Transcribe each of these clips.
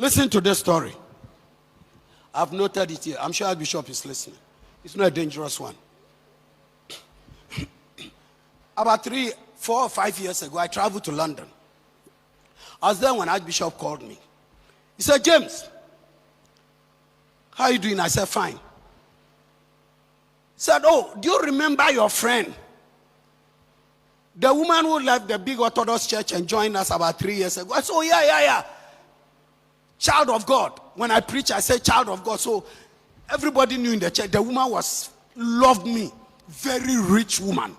Listen to this story. I've noted it here. I'm sure Bishop is listening. It's not a dangerous one. About 3, 4, or 5 years ago, I traveled to London. I was there when Archbishop called me. He said, James, how are you doing? I said, fine. He said, oh, do you remember your friend? The woman who left the big Orthodox church and joined us about 3 years ago. I said, oh, yeah. Child of God. When I preach, I say child of God. So everybody knew in the church. The woman loved me. Very rich woman.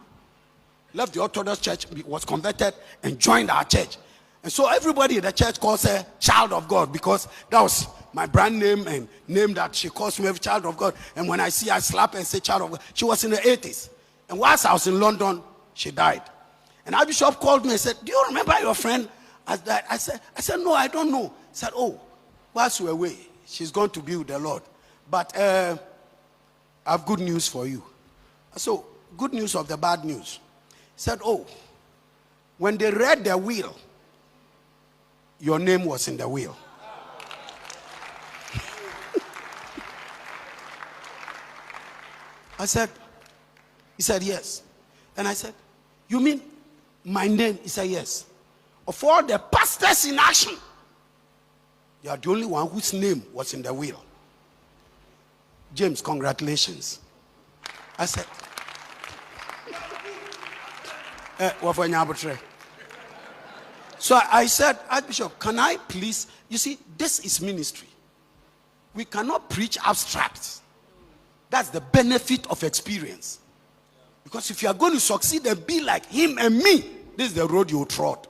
Left the Orthodox church, was converted, and joined our church. And so everybody in the church calls her child of God because that was my brand name and name that she calls me every child of God. And when I see her, I slap her and say child of God. She was in the 80s. And whilst I was in London, she died. And our bishop called me and said, do you remember your friend has died? I said, no, I don't know. He said, oh, whilst you're away, she's going to be with the Lord. But I have good news for you. So, good news of the bad news. He said, oh, when they read the will, your name was in the will. He said, yes. And I said, you mean my name? He said, yes. Of all the pastors in action, you are the only one whose name was in the will. James, congratulations. I said, so I said, Archbishop, can I please, you see, this is ministry. We cannot preach abstracts. That's the benefit of experience. Because if you are going to succeed and be like him and me, this is the road you trod.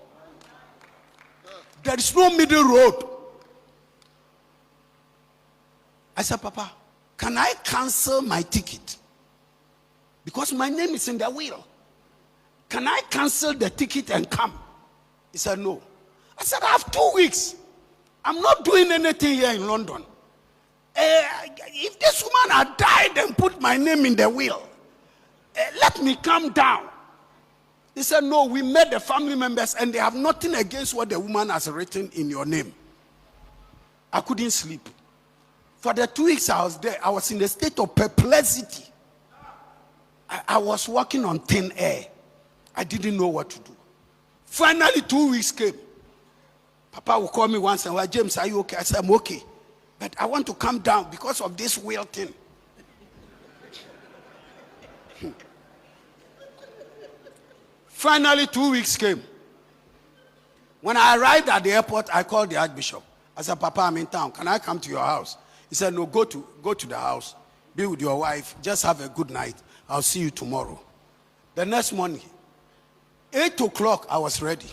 There is no middle road. I said, Papa, can I cancel my ticket? Because my name is in the will. Can I cancel the ticket and come? He said, no. I said, I have 2 weeks. I'm not doing anything here in London. If this woman had died and put my name in the will, let me come down. He said, no, we met the family members and they have nothing against what the woman has written in your name. I couldn't sleep. For the 2 weeks I was there, I was in a state of perplexity. I was walking on thin air. I didn't know what to do. Finally, 2 weeks came. Papa would call me once and say, James, are you okay? I said, I'm okay. But I want to come down because of this will thing. Finally, 2 weeks came. When I arrived at the airport, I called the Archbishop. I said, Papa, I'm in town. Can I come to your house? He said, no, go to the house. Be with your wife. Just have a good night. I'll see you tomorrow. The next morning, 8 o'clock, I was ready.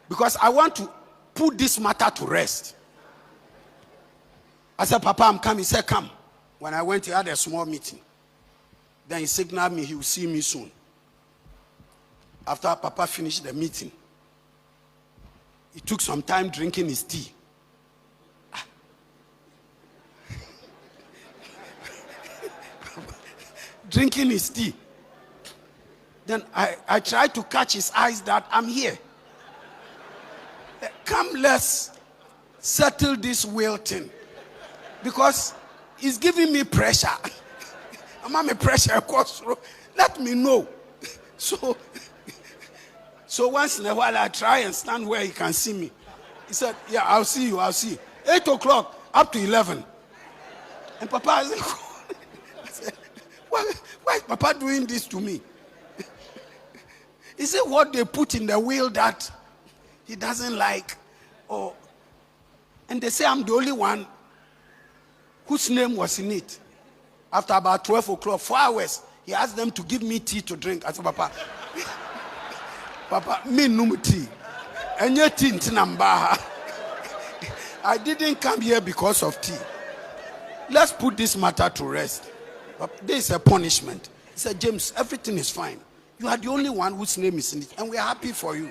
Because I want to put this matter to rest. I said, Papa, I'm coming. He said, come. When I went, he had a small meeting. Then he signaled me he will see me soon. After Papa finished the meeting, he took some time drinking his tea. Drinking his tea. Then I tried to catch his eyes that I'm here. Come, let's settle this will thing. Because he's giving me pressure. I'm on pressure across. Let me know. So once in a while I try and stand where he can see me. He said, yeah, I'll see you. 8 o'clock up to 11. And Papa said, why is Papa doing this to me? Is it what they put in the will that he doesn't like? And they say I'm the only one whose name was in it. After about 12 o'clock, 4 hours, he asked them to give me tea to drink. I said, Papa, Papa, me no tea. And your tea namba. I didn't come here because of tea. Let's put this matter to rest. This is a punishment. He said, James, everything is fine. You are the only one whose name is in it, and we are happy for you.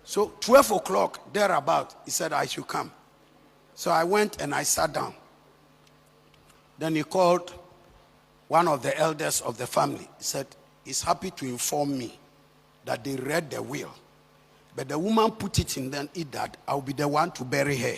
So 12 o'clock, thereabout, he said I should come. So I went and I sat down. Then he called one of the elders of the family. He said, he's happy to inform me that they read the will. But the woman put it in, then eat that. I'll be the one to bury her.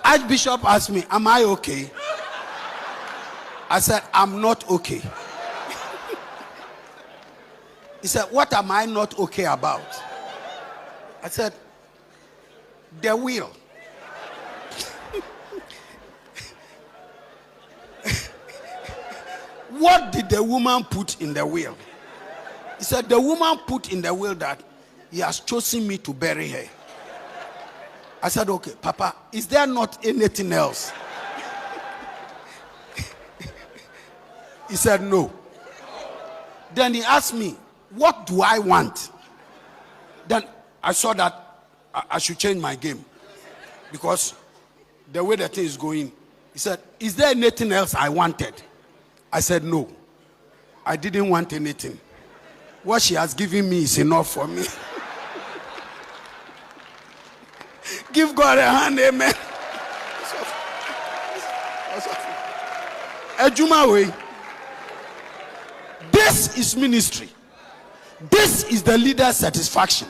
Archbishop asked me, am I okay? I said, I'm not okay. He said, what am I not okay about? I said, the will. What did the woman put in the will? He said, the woman put in the will that he has chosen me to bury her. I said, okay, Papa, is there not anything else? He said, no. Then he asked me, what do I want? Then I saw that I should change my game. Because the way the thing is going, he said, is there anything else I wanted? I said, no. I didn't want anything. What she has given me is enough for me. Give God a hand, amen. Ejuma, this is ministry. This is the leader's satisfaction.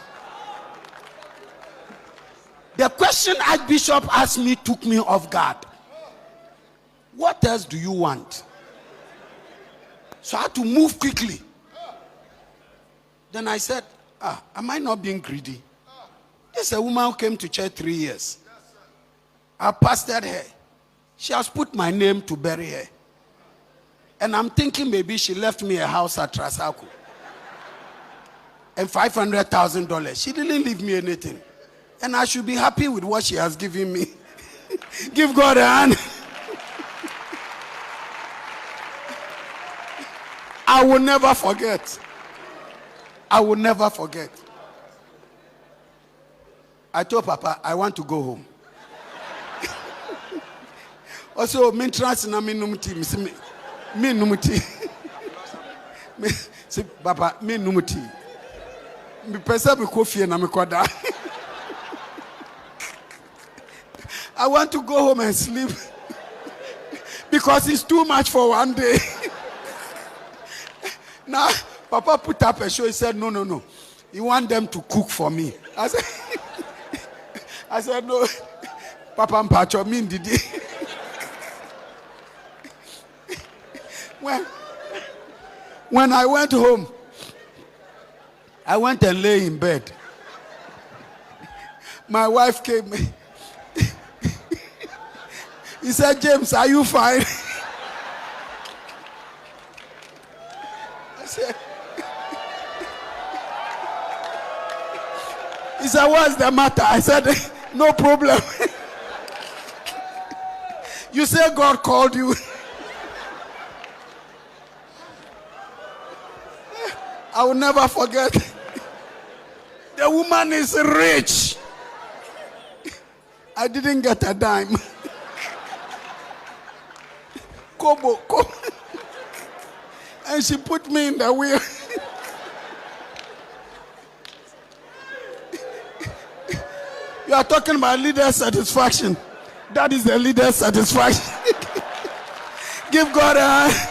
The question Archbishop asked me took me off guard. What else do you want? So I had to move quickly. Then I said, am I not being greedy? This is a woman who came to church 3 years. I pastored her. She has put my name to bury her. And I'm thinking maybe she left me a house at Trasaco. And $500,000. She didn't leave me anything. And I should be happy with what she has given me. Give God a hand. I will never forget. I will never forget. I told Papa, I want to go home. Also, me trans na me numti, me numti. Me say, Papa, me numti. Me pesa me kofi na me kwada. I want to go home and sleep because it's too much for one day. Now, Papa put up a show. He said, no. You want them to cook for me. I said, no. Papa Mpacho, me did it. When I went home, I went and lay in bed. My wife came. He said, James, are you fine? I said, he said, what's the matter? I said, no problem. You say God called you. I will never forget. The woman is rich. I didn't get a dime. Kobo. And she put me in the wheel. You are talking about leader's satisfaction. That is the leader's satisfaction. Give God a hand.